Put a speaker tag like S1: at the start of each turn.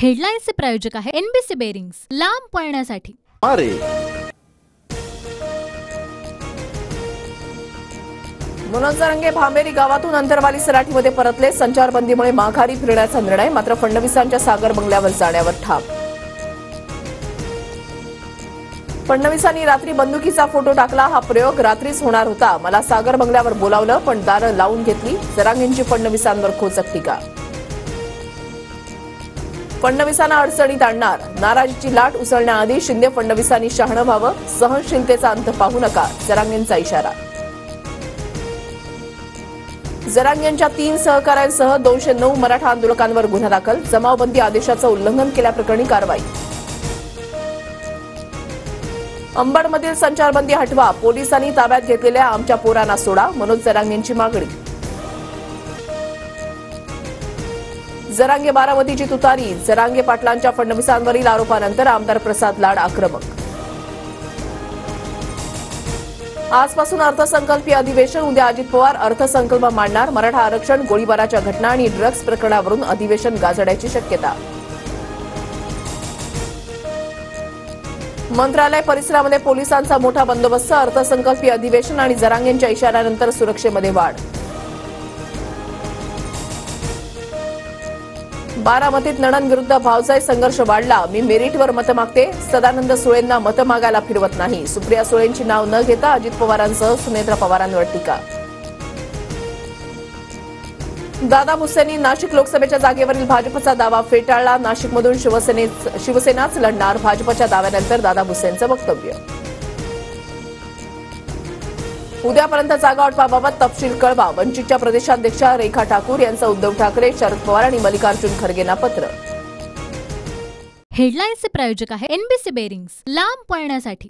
S1: हेडलाईन्सचे प्रायोजक आहे NBC bearings, लांब पळण्यासाठी।
S2: मनोज जरांगे भांबेरी गावातून अंतरवाली सराटीमध्ये परतले। संचारबंदीमुळे माघारी फिरण्याचा निर्णय, मात्र फडणवीसांच्या सागर बंगल्यावर जाण्यावर ठाम। फडणवीसांनी रात्री बंदुकीचा फोटो टाकला। हा प्रयोग रात्रीच होणार होता। मला सागर बंगल्यावर बोलावलं पण दारं लावून घेतली। जरांगेंची फडणवीसांवर खोचक टीका। फडणवीसांना अडचणीत आणणार, नाराजीची लाट उसळण्याआधी शिंदे फडणवीसांनी शहाणं व्हावं। सहनशीलतेचा अंत पाहू नका, जरांगेंचा इशारा। जरांगेंच्या 3 सहकाऱ्यांसह 209 मराठा आंदोलकांवर गुन्हा दाखल। जमावबंदी आदेशाचं उल्लंघन केल्याप्रकरणी कारवाई। अंबडमधील संचारबंदी हटवा, पोलिसांनी ताब्यात घेतलेल्या आमच्या पोरांना सोडा, मनोज जरांगेंची मागणी। जरांगे बारामतीची तुतारी, जरांगे पाटलांच्या फडणवीसांवरील आरोपानंतर आमदार प्रसाद लाड आक्रमक। आजपासून अर्थसंकल्पीय अधिवेशन, उद्या अजित पवार अर्थसंकल्प मांडणार। मराठा आरक्षण, गोळीबाराच्या घटना आणि ड्रग्ज प्रकरणावरून अधिवेशन गाजण्याची शक्यता। मंत्रालय परिसरामध्ये पोलिसांचा मोठा बंदोबस्त। अर्थसंकल्पीय अधिवेशन आणि जरांगेंच्या इशाऱ्यानंतर सुरक्षेमध्ये वाढ। बारामतीत नणंदविरुद्ध भावजाई संघर्ष वाढला। मी मेरिटवर मतं मागते, सदानंद सुळेंना मतं मागायला फिरवत नाही। सुप्रिया सुळेंची नाव न घेता अजित पवारांसह सुनेत्रा पवारांवर टीका। दादा भुसेंनी नाशिक लोकसभेच्या जागेवरील भाजपचा दावा फेटाळला। नाशिकमधून शिवसेनाच लढणार, भाजपच्या दाव्यानंतर दादा भुसेंचं वक्तव्य। उद्यापर्यंत जागा वाटपाबाबत तपशील कळवा, वंचितच्या प्रदेशाध्यक्षा रेखा ठाकूर यांचं उद्धव ठाकरे, शरद पवार आणि मल्लिकार्जुन खरगेंना पत्र।
S1: हेडलाईन्सचे प्रायोजक आहे एनबीसी बेरिंग्स, लांब पळण्यासाठी।